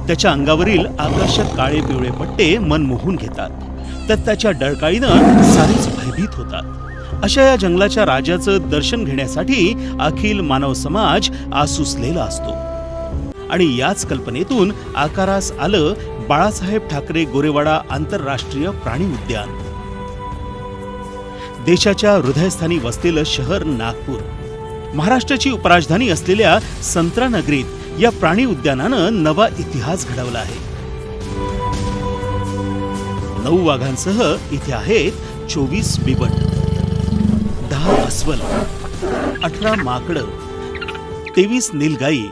त्याच्या अंगावरील आकर्षक काळे पिवळे पट्टे मन मोहून घेतात, तर त्याच्या डळकाळीनं सारेच भयभीत होतात. अशा या जंगलाच्या राजाचं दर्शन घेण्यासाठी अखिल मानव समाज आसुसलेला असतो. आणि याच कल्पनेतून आकारास आलं बाळासाहेब ठाकरे गोरेवाडा आंतरराष्ट्रीय प्राणी उद्यान. देशाच्या हृदयस्थानी वसलेलं शहर नागपूर, महाराष्ट्राची उपराजधानी असलेल्या संत्रानगरीत या प्राणी उद्यानानं नवा इतिहास घडवला आहे. 9 वाघांसह इथे आहेत 24 बिबट, 10 अस्वल, 18 माकडं, 23 नीलगाई.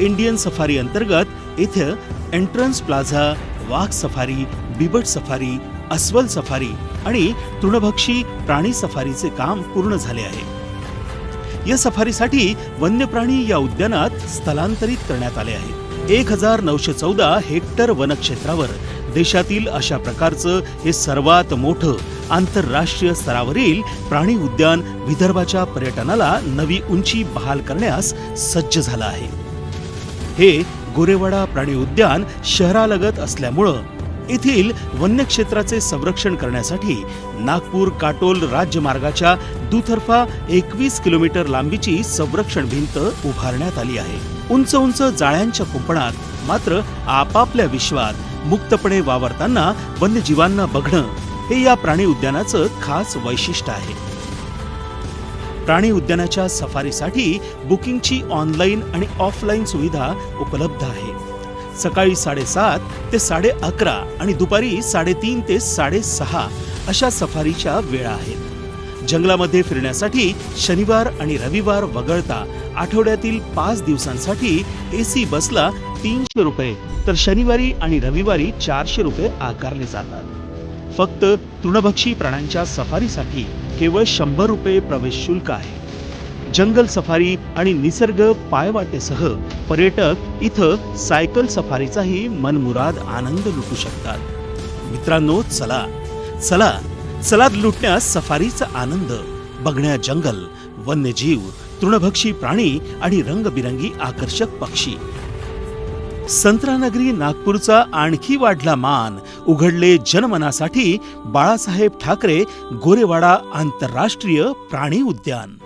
इंडियन सफारी अंतर्गत इथे एंट्रन्स प्लाझा, वाघ सफारी, बिबट सफारी, अस्वल सफारी आणि तृणभक्षी प्राणी सफारीचे काम पूर्ण झाले आहे. या सफारीसाठी वन्य प्राणी या उद्यानात स्थलांतरित करण्यात आले आहेत. 1914 हेक्टर वनक्षेत्रावर देशातील अशा प्रकारचं हे सर्वात मोठं आंतरराष्ट्रीय स्तरावरील प्राणी उद्यान विदर्भाच्या पर्यटनाला नवी उंची बहाल करण्यास सज्ज झालं आहे. हे गोरेवाडा प्राणी उद्यान शहरालगत असल्यामुळं येथील वन्यक्षेत्राचे संरक्षण करण्यासाठी नागपूर काटोल राज्यमार्गाच्या दुतर्फा 21 किलोमीटर लांबीची संरक्षण भिंत उभारण्यात आली आहे. उंच उंच जाळ्यांच्या कुंपणात मात्र आपापल्या विश्वात मुक्तपणे वावरताना वन्यजीवांना बघणं हे या प्राणी उद्यानाचं खास वैशिष्ट्य आहे. प्राणी उद्यानाच्या सफारीसाठी बुकिंगची ऑनलाईन आणि ऑफलाईन सुविधा उपलब्ध आहे. सकाळी 7:30 ते 11:30 आणि दुपारी 3:30 ते 6:30 अशा सफारीच्या वेळा आहेत. जंगलामध्ये फिरण्यासाठी शनिवार आणि रविवार वगळता आठवड्यातील 5 दिवसांसाठी एसी बसला 300 रुपये तर शनिवारी आणि रविवारी 400 रुपये आकारले जातात. फक्त तृणभक्षी प्राण्यांच्या सफारीसाठी केवळ 100 रुपये प्रवेश शुल्क आहे. जंगल सफारी आणि निसर्ग पायवाटेसह पर्यटक इथं सायकल सफारीचाही मनमुराद आनंद लुटू शकतात. मित्रांनो, चला चला चला लुटण्यास सफारीचा आनंद, बघण्या जंगल, वन्यजीव, तृणभक्षी प्राणी आणि रंगबिरंगी आकर्षक पक्षी. संत्रानगरी नागपूरचा आणखी वाढला मान, उघडले जनमनासाठी बाळासाहेब ठाकरे गोरेवाडा आंतरराष्ट्रीय प्राणी उद्यान.